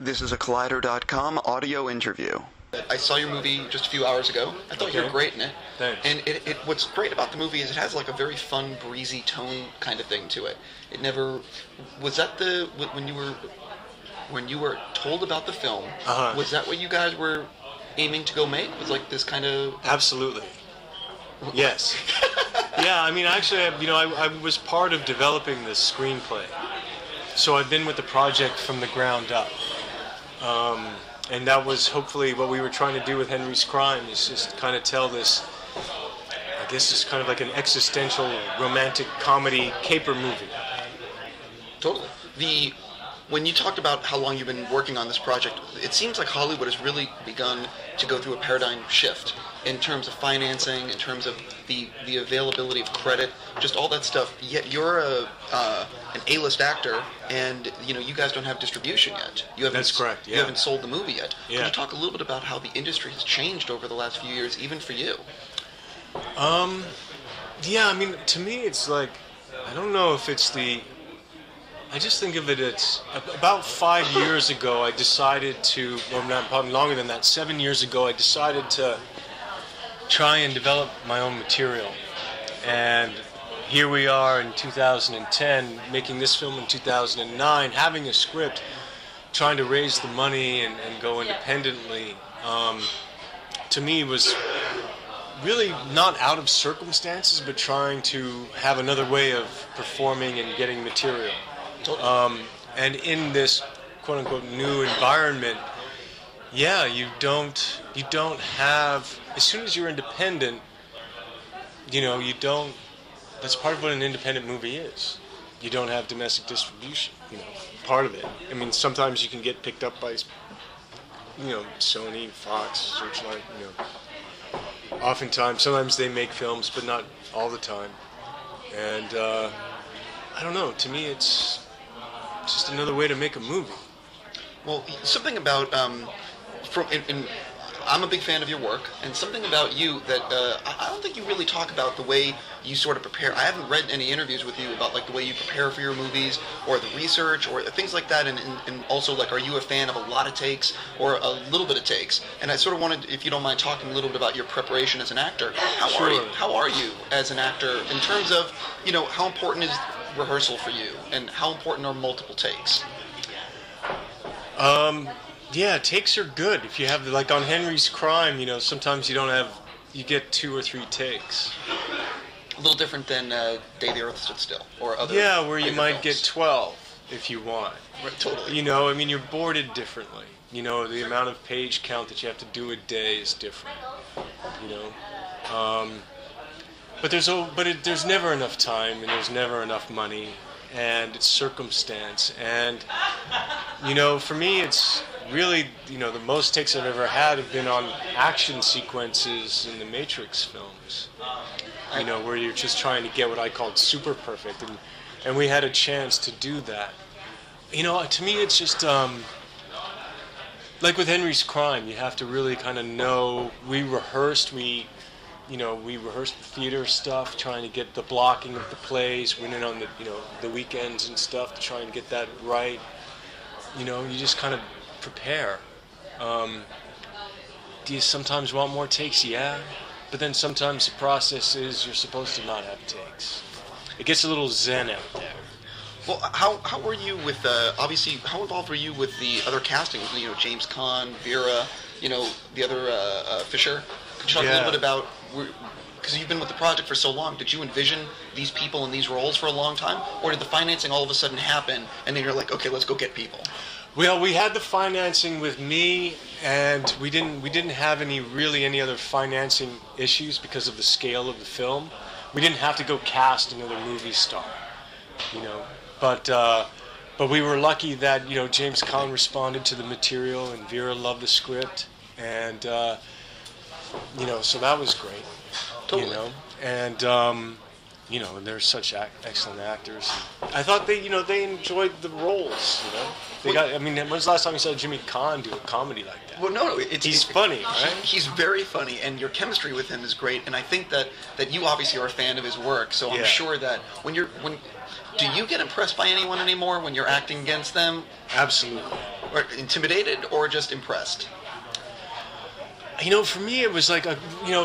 This is a Collider.com audio interview. I saw your movie just a few hours ago. I thought you were great in it. Thanks. And what's great about the movie is it has like a very fun, breezy tone kind of thing to it. It never... Was that when you were told about the film, was that what you guys were aiming to go make? Was like this kind of... Absolutely. Yes. Yeah, I mean, actually, I was part of developing this screenplay. So I've been with the project from the ground up. And that was hopefully what we were trying to do with Henry's Crime, is just kind of tell this, I guess it's kind of like an existential romantic comedy caper movie. Totally. When you talked about how long you've been working on this project, it seems like Hollywood has really begun to go through a paradigm shift in terms of financing, in terms of the availability of credit, just all that stuff. Yet you're an A-list actor, and you guys don't have distribution yet. That's correct. Yeah. You haven't sold the movie yet. Yeah. Can you talk a little bit about how the industry has changed over the last few years, even for you? Yeah, I mean, to me, it's like, I don't know if it's I just think of it as about 5 years ago I decided to, or not, probably longer than that, 7 years ago I decided to try and develop my own material. And here we are in 2010, making this film in 2009, having a script, trying to raise the money and go independently, to me was really not out of circumstances, but trying to have another way of performing and getting material. And in this quote-unquote new environment, yeah, you don't have, as soon as you're independent, you don't, that's part of what an independent movie is. You don't have domestic distribution, part of it. I mean, sometimes you can get picked up by, Sony, Fox, Searchlight, Oftentimes, sometimes they make films, but not all the time. And, I don't know, to me it's just another way to make a movie. Well, something about I'm a big fan of your work, and something about you that I don't think you really talk about the way you sort of prepare. I haven't read any interviews with you about like the way you prepare for your movies, or the research, or things like that. And also, like, are you a fan of a lot of takes or a little bit of takes? And I sort of wanted, if you don't mind, talking a little bit about your preparation as an actor. How are you as an actor in terms of how important is rehearsal for you, and how important are multiple takes? Yeah, takes are good. If you have, like on Henry's Crime, sometimes you get 2 or 3 takes. A little different than Day the Earth Stood Still, or other. Yeah, where you might films. get 12 if you want. Right, totally. I mean, you're boarded differently. The amount of page count that you have to do a day is different. But there's never enough time, and there's never enough money, and it's circumstance. And for me, it's really the most takes I've ever had have been on action sequences in the Matrix films. Where you're just trying to get what I called super perfect, and we had a chance to do that. To me, it's just like with Henry's Crime, you have to really kind of know. We rehearsed the theater stuff, trying to get the blocking of the plays. Went in on the weekends and stuff to try and get that right. You just kind of prepare. Do you sometimes want more takes? Yeah. But then sometimes the process is you're supposed to not have takes. It gets a little zen out there. Well, how were you with, obviously, how involved were you with the other castings? James Caan, Vera, the other Fisher? Could you talk a little bit about, because you've been with the project for so long, did you envision these people in these roles for a long time? Or did the financing all of a sudden happen, and then you're like, okay, let's go get people? Well, we had the financing with me, and we didn't have any other financing issues because of the scale of the film. We didn't have to go cast another movie star, But we were lucky that James Caan responded to the material, and Vera loved the script, and so that was great. Totally. And they're such excellent actors. I thought they enjoyed the roles. When's the last time you saw Jimmy Caan do a comedy like that? Well, no, he's funny, right? He's very funny, and your chemistry with him is great. And I think that you obviously are a fan of his work, so I'm sure that do you get impressed by anyone anymore when you're acting against them? Absolutely. Or intimidated or just impressed? For me, it was like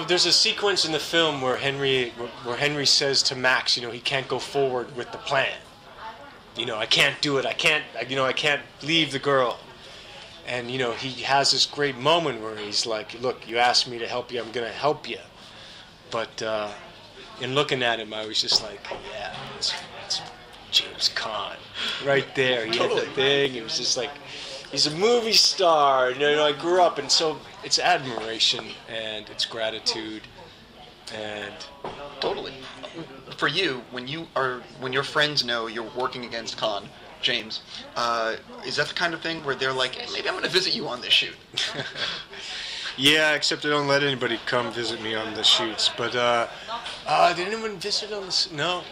there's a sequence in the film where Henry says to Max, he can't go forward with the plan. I can't do it. I can't leave the girl. And he has this great moment where he's like, "Look, you asked me to help you. I'm gonna help you." But in looking at him, I was just like, "Yeah, it's James Caan right there." He had the thing. It was just like, he's a movie star. I grew up, and so it's admiration and it's gratitude, and totally. For you, when your friends know you're working against Caan, James, is that the kind of thing where they're like, hey, maybe I'm going to visit you on this shoot? Yeah, except I don't let anybody come visit me on the shoots. But did anyone visit on this? No.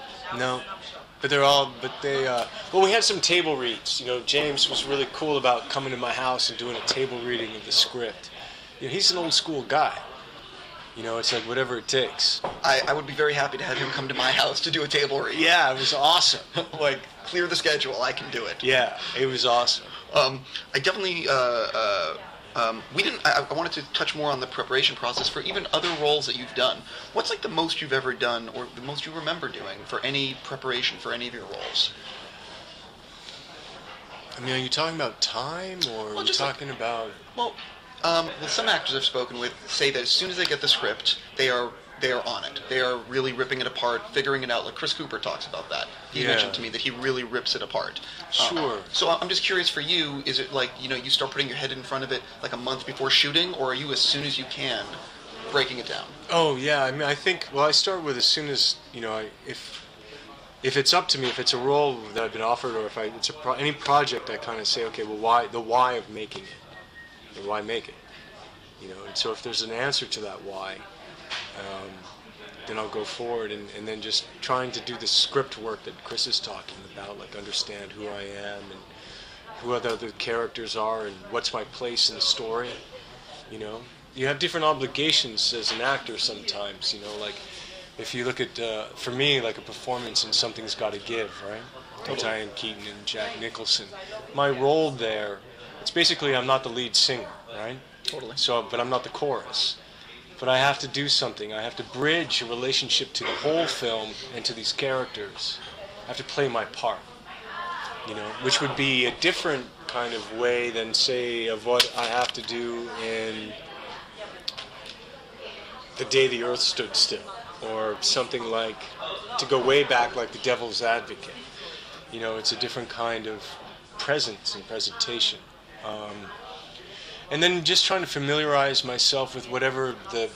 But we had some table reads. James was really cool about coming to my house and doing a table reading of the script. He's an old school guy. It's like whatever it takes. I would be very happy to have him come to my house to do a table read. Yeah, it was awesome. Like, clear the schedule, I can do it. Yeah, it was awesome. I definitely, I wanted to touch more on the preparation process for even other roles that you've done. What's like the most you've ever done, or the most you remember doing for any preparation for any of your roles? Are you talking about time, or are you talking about... Well, some actors I've spoken with say that as soon as they get the script, they are on it. They are really ripping it apart, figuring it out. Like Chris Cooper talks about that. He mentioned to me that he really rips it apart. Sure. So I'm just curious for you, is it like, you start putting your head in front of it like a month before shooting, or are you as soon as you can breaking it down? Oh, yeah. I think, I start with as soon as, if it's up to me, if it's a role that I've been offered, or if it's any project, I kind of say, okay, well, the why of making it, and why make it, and so if there's an answer to that why, then I'll go forward, and then just trying to do the script work that Chris is talking about, like understand who I am and who other characters are and what's my place in the story. You have different obligations as an actor sometimes. Like if you look at, for me, like a performance in Something's Gotta Give, right? Totally. Diane Keaton and Jack Nicholson. My role there, it's basically I'm not the lead singer, right? Totally. But I'm not the chorus. But I have to do something. I have to bridge a relationship to the whole film and to these characters. I have to play my part, which would be a different kind of way than, say, of what I have to do in The Day the Earth Stood Still, or something like, to go way back, like The Devil's Advocate. It's a different kind of presence and presentation. And then just trying to familiarize myself with whatever the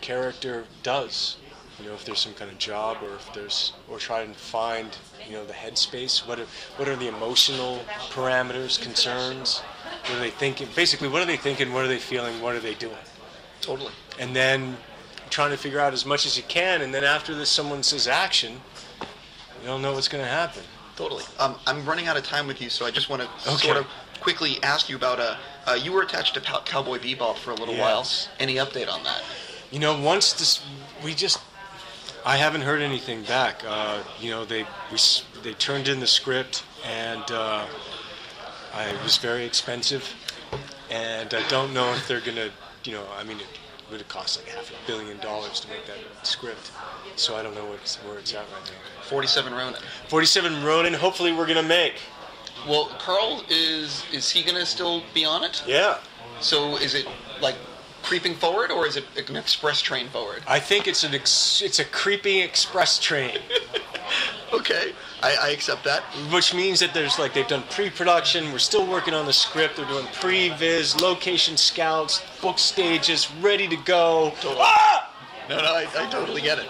character does. If there's some kind of job, or try and find, the headspace. What are the emotional parameters, concerns? What are they thinking? Basically, what are they thinking? What are they feeling? What are they doing? Totally. And then trying to figure out as much as you can. And then after this, someone says action, you don't know what's going to happen. Totally. I'm running out of time with you, so I just want to sort of quickly ask you about you were attached to Cowboy Bebop for a little while. Any update on that? Once this, I haven't heard anything back. They turned in the script, and it was very expensive, and I don't know if they're gonna, it would have cost like $500 million to make that script, so I don't know where it's at right now. 47 Ronin. 47 Ronin. Hopefully, we're gonna make. Well, Carl, is he going to still be on it? Yeah. So is it, like, creeping forward, or is it an express train forward? I think it's a creeping express train. Okay, I accept that. Which means that they've done pre-production, we're still working on the script, they're doing pre-viz, location scouts, book stages, ready to go. Totally. Ah! No, I totally get it.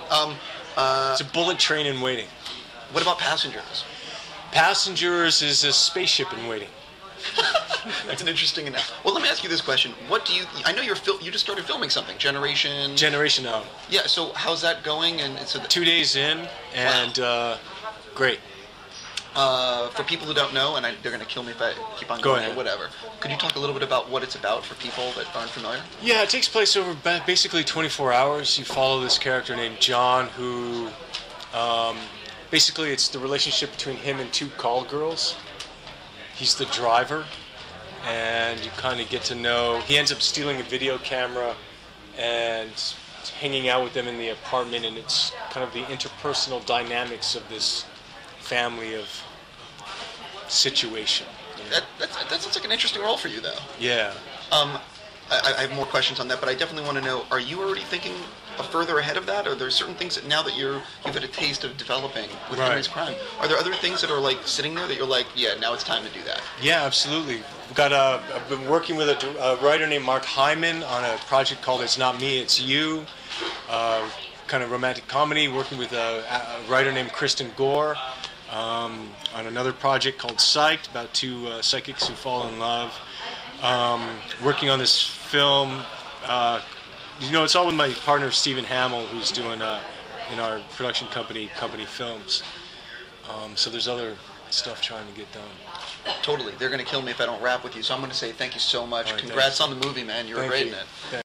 It's a bullet train in waiting. What about Passengers? Passengers is a spaceship in waiting. That's an interesting enough. Well, let me ask you this question. What do you... I know you just started filming something, Generation Now. Yeah, so how's that going? And so 2 days in, and great. For people who don't know, and they're going to kill me if I keep on going or whatever, could you talk a little bit about what it's about for people that aren't familiar? Yeah, it takes place over basically 24 hours. You follow this character named John who... basically, it's the relationship between him and two call girls. He's the driver, and you kind of get to know. He ends up stealing a video camera and hanging out with them in the apartment, and it's kind of the interpersonal dynamics of this family of situation. You know? That sounds like an interesting role for you, though. Yeah. I have more questions on that, but I definitely want to know, are you already thinking further ahead of that? Are there certain things that now that you've had a taste of developing with Henry's Crime, are there other things that are like sitting there that you're like, yeah, now it's time to do that? Yeah, absolutely. We've got I've been working with a writer named Mark Hyman on a project called It's Not Me, It's You, kind of romantic comedy, working with a writer named Kristen Gore on another project called Psyched, about two psychics who fall in love. Working on this film, it's all with my partner Stephen Hamill, who's doing in our production company Films. So there's other stuff trying to get done. Totally. They're going to kill me if I don't rap with you, so I'm going to say thank you so much. Right, Congrats on the movie, man. You were great in it.